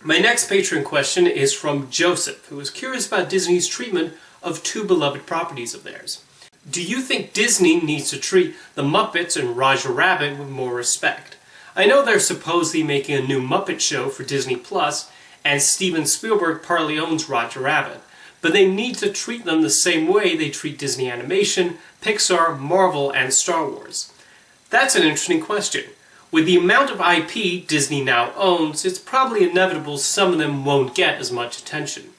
My next Patreon question is from Joseph, who is curious about Disney's treatment of two beloved properties of theirs. Do you think Disney needs to treat the Muppets and Roger Rabbit with more respect? I know they're supposedly making a new Muppet show for Disney+, and Steven Spielberg partly owns Roger Rabbit, but they need to treat them the same way they treat Disney Animation, Pixar, Marvel, and Star Wars. That's an interesting question. With the amount of IP Disney now owns, it's probably inevitable some of them won't get as much attention.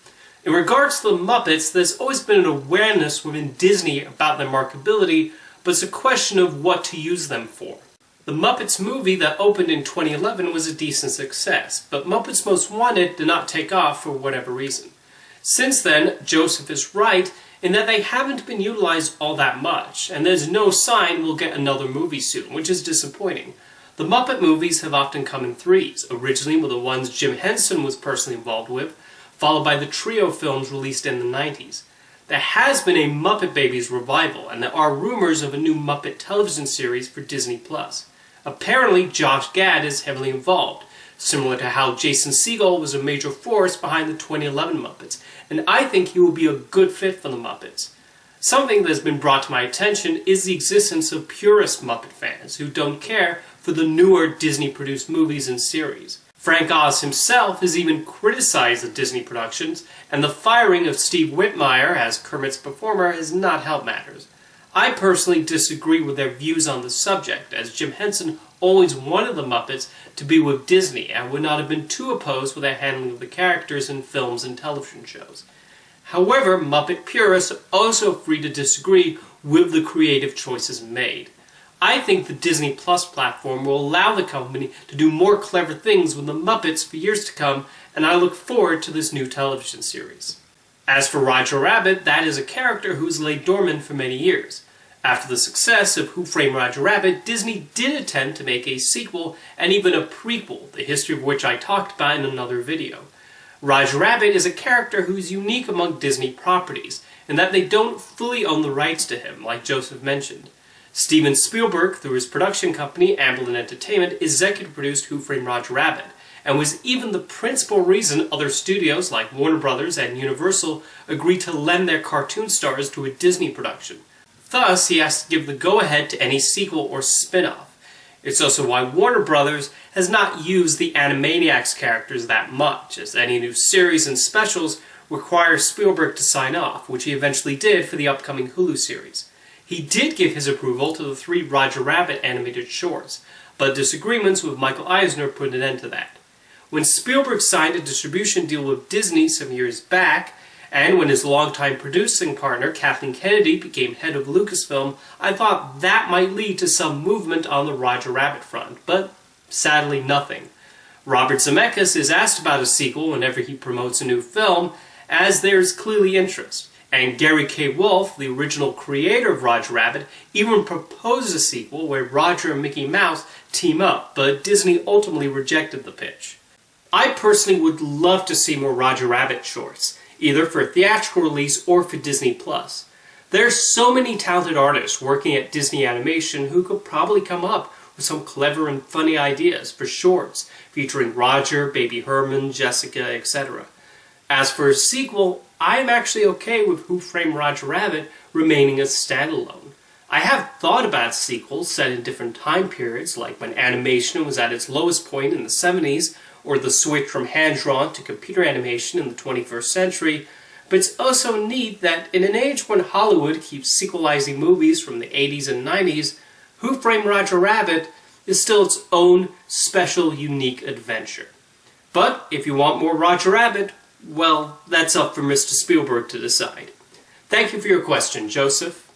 In regards to the Muppets, there's always been an awareness within Disney about their marketability, but it's a question of what to use them for. The Muppets movie that opened in 2011 was a decent success, but Muppets Most Wanted did not take off for whatever reason. Since then, Joseph is right in that they haven't been utilized all that much, and there's no sign we'll get another movie soon, which is disappointing. The Muppet movies have often come in threes, originally with the ones Jim Henson was personally involved with, followed by the trio films released in the 90s. There has been a Muppet Babies revival, and there are rumors of a new Muppet television series for Disney+. Apparently, Josh Gad is heavily involved, similar to how Jason Segel was a major force behind the 2011 Muppets, and I think he will be a good fit for the Muppets. Something that has been brought to my attention is the existence of purist Muppet fans who don't care for the newer Disney-produced movies and series. Frank Oz himself has even criticized the Disney productions, and the firing of Steve Whitmire as Kermit's performer has not helped matters. I personally disagree with their views on the subject, as Jim Henson always wanted the Muppets to be with Disney and would not have been too opposed with their handling of the characters in films and television shows. However, Muppet purists are also free to disagree with the creative choices made. I think the Disney Plus platform will allow the company to do more clever things with the Muppets for years to come, and I look forward to this new television series. As for Roger Rabbit, that is a character who's laid dormant for many years. After the success of Who Framed Roger Rabbit, Disney did attempt to make a sequel and even a prequel, the history of which I talked about in another video. Roger Rabbit is a character who is unique among Disney properties, in that they don't fully own the rights to him, like Joseph mentioned. Steven Spielberg, through his production company, Amblin Entertainment, executive produced Who Framed Roger Rabbit, and was even the principal reason other studios like Warner Brothers and Universal agreed to lend their cartoon stars to a Disney production. Thus, he has to give the go-ahead to any sequel or spin-off. It's also why Warner Brothers has not used the Animaniacs characters that much, as any new series and specials require Spielberg to sign off, which he eventually did for the upcoming Hulu series. He did give his approval to the 3 Roger Rabbit animated shorts, but disagreements with Michael Eisner put an end to that. When Spielberg signed a distribution deal with Disney some years back, and when his longtime producing partner Kathleen Kennedy became head of Lucasfilm, I thought that might lead to some movement on the Roger Rabbit front, but sadly nothing. Robert Zemeckis is asked about a sequel whenever he promotes a new film, as there's clearly interest. And Gary K. Wolfe, the original creator of Roger Rabbit, even proposed a sequel where Roger and Mickey Mouse team up, but Disney ultimately rejected the pitch. I personally would love to see more Roger Rabbit shorts, either for theatrical release or for Disney+. There are so many talented artists working at Disney Animation who could probably come up with some clever and funny ideas for shorts, featuring Roger, Baby Herman, Jessica, etc. As for a sequel, I am actually okay with Who Framed Roger Rabbit remaining a standalone. I have thought about sequels set in different time periods, like when animation was at its lowest point in the 70s, or the switch from hand-drawn to computer animation in the 21st century, but it's also neat that in an age when Hollywood keeps sequelizing movies from the 80s and 90s, Who Framed Roger Rabbit is still its own special, unique adventure. But if you want more Roger Rabbit, well, that's up for Mr. Spielberg to decide. Thank you for your question, Joseph.